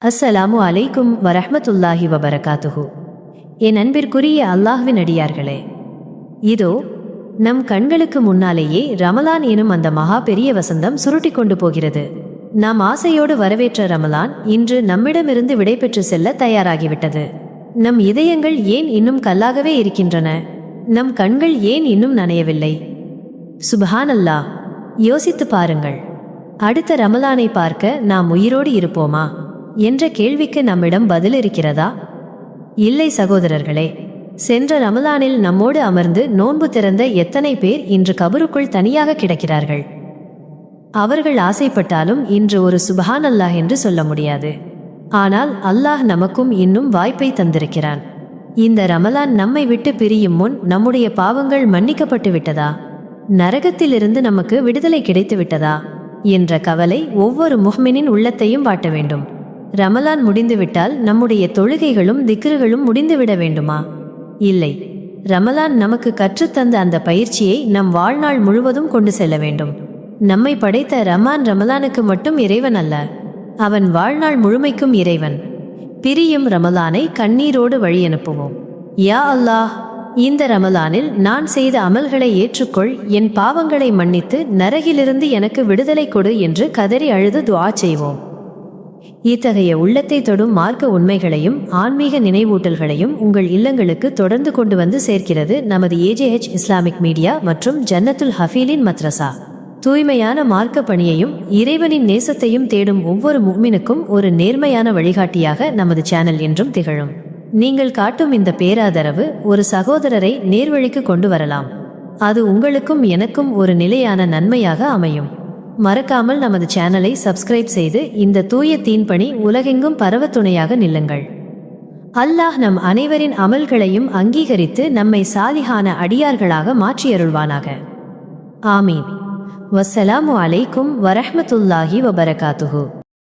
அஸ்ஸலாமு அலைக்கும் வரஹ்மத்துல்லாஹி வபரகாத்துஹு. என் அன்பிற்குரிய அல்லாஹ்வின் அடியார்களே, இதோ நம் கண்களுக்கு முன்னாலேயே ரமலான் எனும் அந்த மகா பெரிய வசந்தம் சுருட்டி கொண்டு போகிறது. நாம் ஆசையோடு வரவேற்ற ரமலான் இன்று நம்மிடமிருந்து விடைபெற்று செல்ல தயாராகிவிட்டது. நம் இதயங்கள் ஏன் இன்னும் கல்லாகவே இருக்கின்றன? நம் கண்கள் ஏன் இன்னும் நனையவில்லை? சுப்ஹானல்லாஹ், யோசித்து பாருங்கள். அடுத்த ரமலானை பார்க்க நாம் உயிரோடு இருப்போமா என்ற கேள்விக்கு நம்மிடம் பதில் இருக்கிறதா? இல்லை சகோதரர்களே. சென்ற ரமலானில் நம்மோடு அமர்ந்து நோன்பு திறந்த எத்தனை பேர் இன்று கபருக்குள் தனியாக கிடக்கிறார்கள்? அவர்கள் ஆசைப்பட்டாலும் இன்று ஒரு சுப்ஹான் அல்லாஹ் என்று சொல்ல முடியாது. ஆனால் அல்லாஹ் நமக்கும் இன்னும் வாய்ப்பை தந்திருக்கிறான். இந்த ரமலான் நம்மை விட்டு பிரியும் முன் நம்முடைய பாவங்கள் மன்னிக்கப்பட்டு விட்டதா, நரகத்திலிருந்து நமக்கு விடுதலை கிடைத்து விட்டதா என்ற கவலை ஒவ்வொரு முஹ்மினின் உள்ளத்தையும் வாட்ட வேண்டும். ரமலான் முடிந்துவிட்டால் நம்முடைய தொழுகைகளும் திக்ருகளும் முடிந்துவிட வேண்டுமா? இல்லை. ரமலான் நமக்கு கற்றுத்தந்த அந்த பயிற்சியை நம் வாழ்நாள் முழுவதும் கொண்டு செல்ல வேண்டும். நம்மை படைத்த ரமலானுக்கு மட்டும் இறைவன் அல்ல, அவன் வாழ்நாள் முழுமைக்கும் இறைவன். பிரியும் ரமலானை கண்ணீரோடு வழி அனுப்புவோம். யா அல்லாஹ், இந்த ரமலானில் நான் செய்த அமல்களை ஏற்றுக்கொள், என் பாவங்களை மன்னித்து நரகிலிருந்து எனக்கு விடுதலை கொடு என்று கதறி அழுது துஆ செய்வோம். இத்தகைய உள்ளத்தை தொடும் மார்க்க உண்மைகளையும் ஆன்மீக நினைவூட்டல்களையும் உங்கள் இல்லங்களுக்கு தொடர்ந்து கொண்டு வந்து சேர்க்கிறது நமது AJH இஸ்லாமிக் மீடியா மற்றும் ஜன்னத்துல் ஹஃபீலின் மத்ரசா. தூய்மையான மார்க்க பணியையும் இறைவனின் நேசத்தையும் தேடும் ஒவ்வொரு முஃமினுக்கும் ஒரு நேர்மையான வழிகாட்டியாக நமது சேனல் என்றும் திகழும். நீங்கள் காட்டும் இந்த பேராதரவு ஒரு சகோதரரை நேர்வழிக்கு கொண்டு வரலாம். அது உங்களுக்கும் எனக்கும் ஒரு நிலையான நன்மையாக அமையும். மறக்காமல் நமது சேனலை சப்ஸ்கிரைப் செய்து இந்த தூய தீன்பணி உலகெங்கும் பரவ துணையாக நில்லுங்கள். அல்லாஹ் நம் அனைவரின் அமல்களையும் அங்கீகரித்து நம்மை சாலிஹான அடியார்களாக மாற்றியருள்வானாக. ஆமீன். வஸ்ஸலாமு அலைக்கும் வரஹ்மத்துல்லாஹி வபரகாத்துஹு.